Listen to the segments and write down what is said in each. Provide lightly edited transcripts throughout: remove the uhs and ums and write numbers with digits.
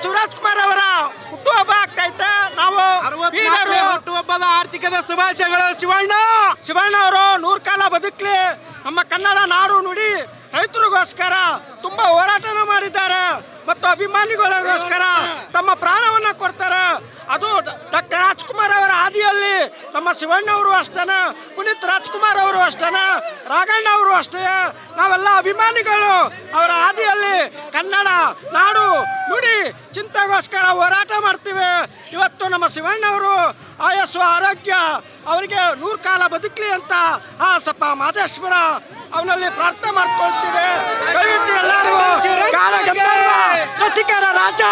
ಶಿವರಾಜ್ ಕುಮಾರ್ ಅವರ ಹುಟ್ಟುಹಬ್ಬ ಆಗ್ತೈತೆ. ನಾವು ಹುಟ್ಟುಹಬ್ಬದ ಆರ್ಥಿಕದ ಶುಭಾಶಯಗಳು ಶಿವಣ್ಣ ಅವರು 100 ಕಾಲ ಬದುಕಲಿ. ನಮ್ಮ ಕನ್ನಡ ನಾಡು ನುಡಿ ರೈತರಿಗೋಸ್ಕರ ತುಂಬಾ ಹೋರಾಟನ ಮಾಡಿದ್ದಾರೆ ಮತ್ತು ಅಭಿಮಾನಿಗಳಿಗೋಸ್ಕರ ತಮ್ಮ ಪ್ರಾಣವನ್ನ ಕೊಡ್ತಾರೆ. ಅದು ಡಾಕ್ಟರ್ ರಾಜ್ಕುಮಾರ್ ಅವರ ಹಾದಿಯಲ್ಲಿ ನಮ್ಮ ಶಿವಣ್ಣ ಅವರು ಅಷ್ಟೇನ, ಪುನೀತ್ ರಾಜ್ಕುಮಾರ್ ಅವರು ಅಷ್ಟೇನ, ರಾಘಣ್ಣ ಅವರು ಅಷ್ಟೇ, ನಾವೆಲ್ಲ ಅಭಿಮಾನಿಗಳು ಅವರ ಹಾದಿಯಲ್ಲಿ ಕನ್ನಡ ನಾಡು ನುಡಿ ಚಿಂತೆಗೋಸ್ಕರ ಹೋರಾಟ ಮಾಡ್ತೀವಿ. ಇವತ್ತು ನಮ್ಮ ಶಿವಣ್ಣ ಅವರು ಆಯಸ್ಸು ಆರೋಗ್ಯ ಅವರಿಗೆ 100 ಕಾಲ ಬದುಕಲಿ ಅಂತ ಆ ಸಪ ಮಾದೇಶ್ವರ ಅವನಲ್ಲಿ ಪ್ರಾರ್ಥನೆ ಮಾಡ್ಕೊಳ್ತೀವಿ. ದಯವಿಟ್ಟು ಎಲ್ಲರೂ ರಸಿಕರ ರಾಜ,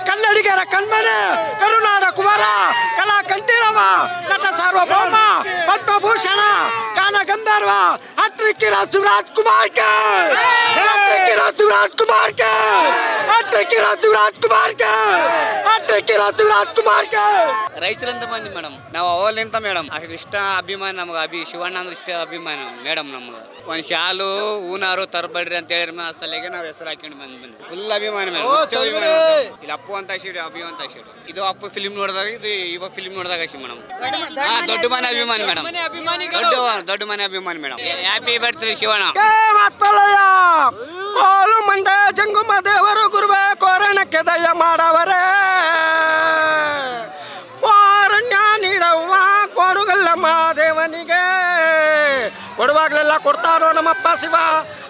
ಕನ್ನಡಿಗರ ಕಣ್ಮನೆ, ಕರುನಾಡ ಕುಮಾರ, ಕಲಾ ಕಂಠೀರವ, ನಟ ಸಾರ್ವಭೌಮ, ಪದ್ಮಭೂಷಣ, ಗಾನ ಗಂಧರ್ವ, ಅಟ್ರಿಕ್ಕಿರ ಶಿವರಾಜ್ ಕುಮಾರ್ ಗೆ, ಅಟ್ರಿಕ್ಕಿರ ಶಿವರಾಜ್ ಕುಮಾರ್ ಗೆ, ಅಟ್ರಿಕ್ಕಿರ ಶಿವರಾಜ್ ಕುಮಾರ್ ಗೆ, ಅಟ್ರಿಕ್ಕಿರ ಶಿವರಾಜ್ ಕುಮಾರ್ ಗೆ. ರೈತರಿಂದ ಬಂದಿ ಮೇಡಮ್, ನಾವು ಅವಲಿಂತ ಮೇಡಮ್ ಅಷ್ಟು ಇಷ್ಟ ಅಭಿಮಾನ ನಮ್ಗೆ. ಶಿವಣ್ಣ ಅಂದ್ರೆ ಇಷ್ಟ ಅಭಿಮಾನ ಮೇಡಮ್. ನಮ್ಗೆ ಒಂದು ಶಾಲು ಹೂನಾರು ತರಬೇಡ್ರಿ ಅಂತ ಹೇಳಿದ್ರೆ ಅಸಲಿಗೆ ನಾವು ಹೆಸರು ಹಾಕೊಂಡು ಬಂದ್ವಿ. ಫುಲ್ ಅಭಿಮಾನ ಮೇಡಮ್. ಇಲ್ಲಿ ಅಪ್ಪು ಅಂತ ಹಾಕಿವ್ರಿ, ಅಭಿ ಅಂತ ಹಾಕಿವ್ರಿ. ಇದು ಅಪ್ಪು ಫಿಲ್ಮ್ ನೋಡಿದಾಗ, ಇದು ಇವಾಗ ಫಿಲ್ಮ್ ನೋಡಿದಾಗ ಹಾಕಿ ಮೇಡಮ್. ದೊಡ್ಡ ಮನೆ ಅಭಿಮಾನಿ ಮೇಡಮ್, ದೊಡ್ಡ ಮನೆ ಅಭಿಮಾನಿ ಮೇಡಮ್. Happy birthday Shivanna. ಕೋಲು ಮಂಡ ಜಂಗುಮ ದೇವರು ಗುರುವೆ ಕೋರಣಕ್ಕೆ ದಯ ಮಾಡವರೇ, ಕೋರಣ್ಯ ನೀಡವ್ವ ಕೊಡುಗಲ್ಲಮ್ಮ ದೇವನಿಗೆ, ಕೊಡುವಾಗಲೆಲ್ಲ ಕೊಡ್ತಾರೋ ನಮ್ಮಪ್ಪ ಶಿವ,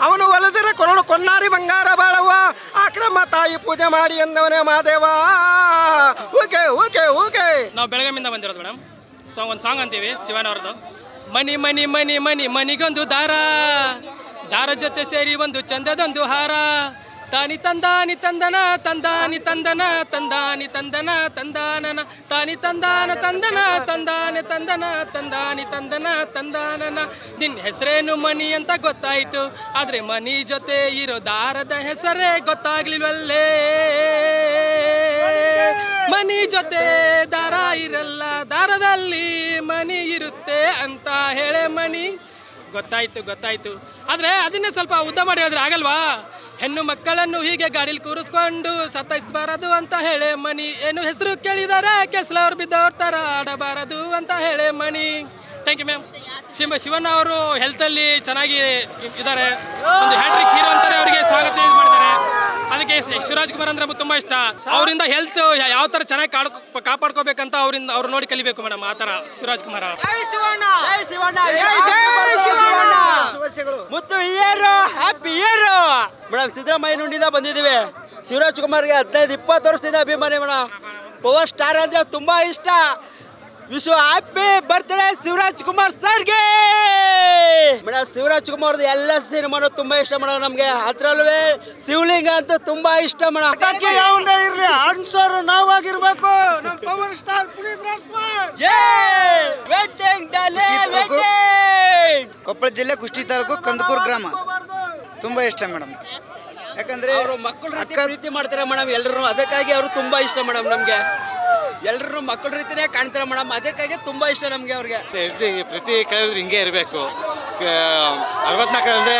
ಅವನು ಒಲಿದರೆ ಕೊರಳು ಕೊನ್ನಾರಿ ಬಂಗಾರ ಬಾಳವ್ವ, ಆಕ್ರಮ ತಾಯಿ ಪೂಜೆ ಮಾಡಿ ಎಂದವನೇ ಮಾದೇವ. ಊಕೆ ಊಕೆ ಊಕೆ. ನಾವು ಬೆಳಗಾವಿಯಿಂದ ಬಂದಿರೋದು ಮೇಡಮ್. ಒಂದು ಸಾಂಗ್ ಅಂತೀವಿ ಶಿವನವ್ರದ್ದು. ಮನಿ ಮನಿ ಮನಿ ಮನಿ ಮನಿಗೊಂದು ದಾರ, ದಾರ ಜೊತೆ ಸೇರಿ ಒಂದು ಚಂದದೊಂದು ಹಾರ, ತಾನಿ ತಂದಾನಿ ತಂದನ ತಂದಾನಿ ತಂದನ ತಂದಾನಿ ತಂದನ ತಂದಾನನ, ತಾನಿ ತಂದಾನ ತಂದನ ತಂದಾನೆ ತಂದನ ತಂದಾನಿ ತಂದನ ತಂದಾನನ. ನಿನ್ನ ಹೆಸರೇನು ಮನಿ ಅಂತ ಗೊತ್ತಾಯಿತು, ಆದರೆ ಮನಿ ಜೊತೆ ಇರೋ ದಾರದ ಹೆಸರೇ ಗೊತ್ತಾಗ್ಲಿಲ್ವಲ್ಲೇ. ಮನಿ ಜೊತೆ ದಾರ ಇರಲ್ಲ, ದಾರದಲ್ಲಿ ಮನಿ ಇರುತ್ತೆ ಅಂತ ಹೇಳೆ ಮನಿ. ಗೊತ್ತಾಯ್ತು. ಆದರೆ ಅದನ್ನೇ ಸ್ವಲ್ಪ ಉದ್ದ ಮಾಡಿ ಹೇಳಿದ್ರೆ ಆಗಲ್ವಾ? ಹೆಣ್ಣು ಮಕ್ಕಳನ್ನು ಹೀಗೆ ಗಾಡೀಲಿ ಕೂರಿಸ್ಕೊಂಡು ಸತ್ತಾಯಿಸಬಾರದು ಅಂತ ಹೇಳೆ ಮನಿ. ಏನು ಹೆಸರು ಕೇಳಿದರೆ ಕೆಸಲವ್ರು ಬಿದ್ದವ್ರ ಥರ ಆಡಬಾರದು ಅಂತ ಹೇಳೆ ಮನಿ. Thank you ma'am. ಶಿವಣ್ಣ ಅವರು ಹೆಲ್ತಲ್ಲಿ ಚೆನ್ನಾಗಿ ಇದ್ದಾರೆ, ಒಂದು ಹ್ಯಾಟ್ರಿಕ್ ಹೀರೋ ಅಂತಾರೆ, ಅವರಿಗೆ ಸ್ವಾಗತ ಮಾಡಿದ್ದಾರೆ. ಅದಕ್ಕೆ ಶಿವರಾಜ್ ಕುಮಾರ್ ಅಂದ್ರೆ ತುಂಬ ಇಷ್ಟ. ಅವರಿಂದ ಹೆಲ್ತ್ ಯಾವ ಥರ ಚೆನ್ನಾಗಿ ಕಾಪಾಡ್ಕೋಬೇಕಂತ ಅವ್ರು ನೋಡಿ ಕಲಿಬೇಕು ಮೇಡಮ್. ಆ ಥರ ಶಿವರಾಜ್ ಕುಮಾರ್. ಮುತ್ತು year happy year madam. Siddaramaiah ನುಂಡಿಂದ ಬಂದಿದ್ದೀವಿ. ಶಿವರಾಜ್ ಕುಮಾರ್ಗೆ 15-20 ವರ್ಷದಿಂದ ಅಭಿಮಾನಿ ಮೇಡಮ್. ಪವರ್ ಸ್ಟಾರ್ ಅಂದ್ರೆ ತುಂಬಾ ಇಷ್ಟ. Wish happy birthday Shivaraj Kumar ಸರ್ಗೆ ಮೇಡಮ್. ಶಿವರಾಜ್ ಕುಮಾರ್ದು ಎಲ್ಲ ಸಿನಿಮಾನು ತುಂಬಾ ಇಷ್ಟ ಮೇಡಮ್ ನಮ್ಗೆ. ಅದ್ರಲ್ಲೂ ಶಿವಲಿಂಗ ಅಂತೂ ತುಂಬಾ ಇಷ್ಟ ಮೇಡಮ್. ಯಾವಂದೇ ಇರ್ಲಿ ಅನ್ಸರ್ ನಾವಾಗಿರ್ಬೇಕು. ನಮ್ಮ ಪವರ್ ಸ್ಟಾರ್ ಪುನೀತ್ ರಾಜ್ಕುಮಾರ್. ಕೊಪ್ಪಳ ಜಿಲ್ಲೆ ಕುಷ್ಟಗಿ ತಾಲೂಕು ಕಂದಕೂರು ಗ್ರಾಮ. ತುಂಬಾ ಇಷ್ಟ ಮೇಡಮ್. ಯಾಕಂದ್ರೆ ಅವರು ಮಕ್ಕಳ ರೀತಿ ಮಾಡ್ತಾರೆ ಮೇಡಮ್ ಎಲ್ಲರೂ. ಅದಕ್ಕಾಗಿ ಅವರು ತುಂಬಾ ಇಷ್ಟ ಮೇಡಮ್ ನಮ್ಗೆ. ಎಲ್ಲರೂ ಮಕ್ಕಳ ರೀತಿನೇ ಕಾಣ್ತಾರೆ ಮೇಡಮ್. ಅದಕ್ಕಾಗಿ ತುಂಬಾ ಇಷ್ಟ ನಮ್ಗೆ ಅವ್ರಿಗೆ. ಪ್ರತಿ ಕಳೆದ್ರು ಹಿಂಗೆ ಇರಬೇಕು. 64 ಅಂದ್ರೆ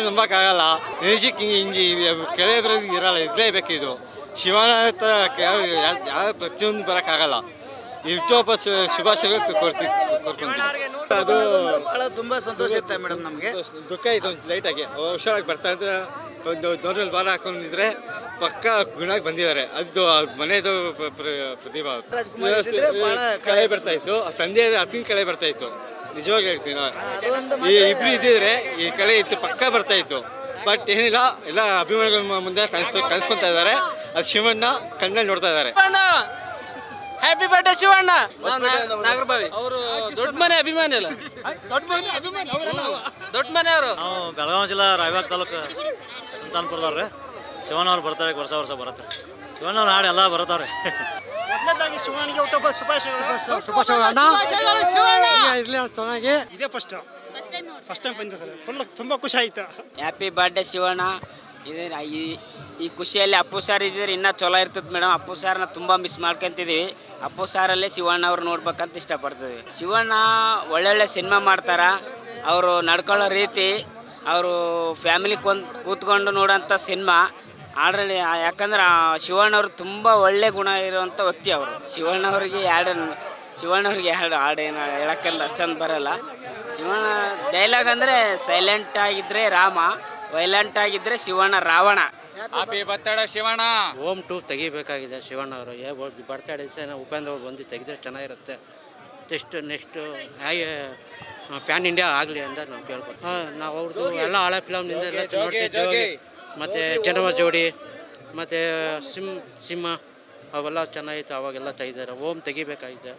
ನಂಬಕ್ಕಾಗಲ್ಲ. ಮ್ಯೂಸಿಕ್ ಹಿಂಗೆ ಕೆಳಗೆ ಇರಲ್ಲ, ಇರಲೇಬೇಕು. ಇದು ಶಿವಣ್ಣ ಯಾವ ಪ್ರತಿಯೊಂದು ಬರೋಕ್ಕಾಗಲ್ಲ. ಇಷ್ಟೊಬ್ಬ ಶುಭಾಶಯಗಳು ಕೊಡ್ಕೊಂತೀವಿ. ಅದು ಬಹಳ ತುಂಬಾ ಸಂತೋಷ ಇರುತ್ತೆ ಮೇಡಮ್ ನಮಗೆ. ದುಃಖ ಇದೆ ಒಂದು ಲೈಟಾಗಿ. ಹುಷಾರಾಗಿ ಬರ್ತಾ ಇದ್ರೆ ಒಂದು ದೊಡ್ಡ ಬಾರ ಹಾಕೊಂಡಿದ್ರೆ ಪಕ್ಕ ಗುಣಾಗಿ ಬಂದಿದ್ದಾರೆ. ಅದು ಮನೆಯದು ಪ್ರತಿಭಾ. ಕಳೆ ಬರ್ತಾ ಇತ್ತು, ತಂದೆ 10 ಕಳೆ ಬರ್ತಾ ಇತ್ತು. ನಿಜವಾಗಿ ಹೇಳ್ತೀನಿ, ಈ ಇಬ್ರು ಇದ್ದಿದ್ರೆ ಈ ಕಳೆ ಇತ್ತು ಪಕ್ಕ ಬರ್ತಾ ಇತ್ತು. ಬಟ್ ಏನಿಲ್ಲ, ಎಲ್ಲ ಅಭಿಮಾನಿಗಳ ಮುಂದೆ ಕಲಿಸ್ಕೊತಾ ಇದ್ದಾರೆ. ಅದು ಶಿವಣ್ಣ ಕಣ್ಣಲ್ಲಿ ನೋಡ್ತಾ ಇದ್ದಾರೆ. Happy birthday Shivanna. ನಾಗರಬಾವಿ ಅವರು ದೊಡ್ಡ ಮನೆ ಅಭಿಮಾನಿ ಅಲ್ಲ, ದೊಡ್ಡ ಮನೆಯವರು. ನಾವು ಬೆಳಗಾವಿ ಜಿಲ್ಲಾ ರಾಯಬಾಗ ತಾಲೂಕು ಸಂತಾನಪುರದವ್ರೆ. ಶಿವಣ್ಣ ಅವ್ರು ಬರ್ತಾರೆ, ವರ್ಷ ಬರುತ್ತೆ. ಶಿವಣ್ಣ ಅವ್ರು ಹಾಡು ಎಲ್ಲ ಬರ್ತಾವ್ರೆ. ಶಿವಣ್ಣನಿಗೆ ಹುಟ್ಟುಹಬ್ಬ ಶುಭಾಶಯಗಳು. ಚೆನ್ನಾಗಿ ಇದೇ ಫಸ್ಟ್ ಟೈಮ್ ಬಂದಿದ್ದಾರೆ. ಫುಲ್ ತುಂಬ ಖುಷಿ ಆಯ್ತು. Happy birthday Shivanna. ಈ ಖುಷಿಯಲ್ಲಿ ಅಪ್ಪು ಸಾರ್ ಇದ್ದಿದ್ರೆ ಇನ್ನೂ ಚಲೋ ಇರ್ತದೆ ಮೇಡಮ್. ಅಪ್ಪು ಸಾರ್ನ ತುಂಬ ಮಿಸ್ ಮಾಡ್ಕೊತಿದ್ದೀವಿ. ಅಪ್ಪು ಸಾರಲ್ಲೇ ಶಿವಣ್ಣ ಅವ್ರು ನೋಡ್ಬೇಕಂತ ಇಷ್ಟಪಡ್ತೀವಿ. ಶಿವಣ್ಣ ಒಳ್ಳೊಳ್ಳೆ ಸಿನಿಮಾ ಮಾಡ್ತಾರೆ. ಅವರು ನಡ್ಕೊಳ್ಳೋ ರೀತಿ, ಅವರು ಫ್ಯಾಮಿಲಿ ಕೂತ್ಕೊಂಡು ನೋಡೋಂಥ ಸಿನಿಮಾ, ಆಲ್ರೆಡಿ ಯಾಕಂದ್ರೆ ಶಿವಣ್ಣವ್ರು ತುಂಬ ಒಳ್ಳೆ ಗುಣ ಇರುವಂಥ ವ್ಯಕ್ತಿ ಅವರು. ಶಿವಣ್ಣವ್ರಿಗೆ ಎರಡು ಹಾಡು ಏನು ಹೇಳಕ್ಕಲ್ಲ ಅಷ್ಟೊಂದು ಬರಲ್ಲ. ಶಿವಣ್ಣ ಡೈಲಾಗ್ ಅಂದರೆ ಸೈಲೆಂಟ್ ಆಗಿದ್ದರೆ ರಾಮ, ವೈಲೆಂಟ್ ಆಗಿದ್ದರೆ ಶಿವಣ್ಣ ರಾವಣ. Happy birthday Shivanna. ಓಮ್ 2 ತೆಗಿಬೇಕಾಗಿದೆ ಶಿವಣ್ಣವರು. ಬರ್ತಡೇ ದಿವಸ ಉಪೇಂದ್ರ ಅವ್ರು ಬಂದು ತೆಗೆದ್ರೆ ಚೆನ್ನಾಗಿರುತ್ತೆ. ನೆಕ್ಸ್ಟು ಪ್ಯಾನ್ ಇಂಡಿಯಾ ಆಗಲಿ ಅಂತ ನಾವು ಕೇಳ್ಬೋದು. ನಾವು ಅವ್ರದ್ದು ಎಲ್ಲ ಹಳೆ ಫಿಲಮ್ನಿಂದ ಎಲ್ಲ ನೋಡ್ತಿದ್ದೀವಿ. ಮತ್ತು ಜನಮ ಜೋಡಿ ಮತ್ತು ಸಿಂಹ ಅವೆಲ್ಲ ಚೆನ್ನಾಗಿತ್ತು. ಅವಾಗೆಲ್ಲ ತೆಗೆದಾರೆ. ಓಮ್ ತೆಗಿಬೇಕಾಗಿದೆ.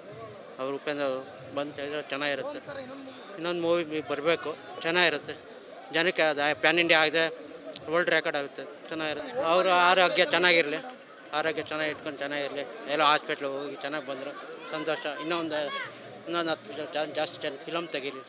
ಅವರು ಉಪೇಂದ್ರ ಅವರು ಬಂದು ತೆಗೆದ್ರೆ ಚೆನ್ನಾಗಿರುತ್ತೆ. ಇನ್ನೊಂದು ಮೂವಿ ಬರಬೇಕು, ಚೆನ್ನಾಗಿರುತ್ತೆ. ಜನಕ್ಕೆ ಅದು ಪ್ಯಾನ್ ಇಂಡಿಯಾ ಆಗಿದೆ, ವರ್ಲ್ಡ್ ರೆಕಾರ್ಡ್ ಆಗುತ್ತೆ, ಚೆನ್ನಾಗಿರುತ್ತೆ. ಅವರು ಆರೋಗ್ಯ ಚೆನ್ನಾಗಿರಲಿ, ಆರೋಗ್ಯ ಚೆನ್ನಾಗಿ ಇಟ್ಕೊಂಡು ಚೆನ್ನಾಗಿರಲಿ. ಎಲ್ಲ ಹಾಸ್ಪಿಟ್ಲಿಗೆ ಹೋಗಿ ಚೆನ್ನಾಗಿ ಬಂದರು ಸಂತೋಷ. ಇನ್ನೊಂದು 10 ಜಾಸ್ತಿ ಫಿಲಮ್ ತೆಗೀಲಿ.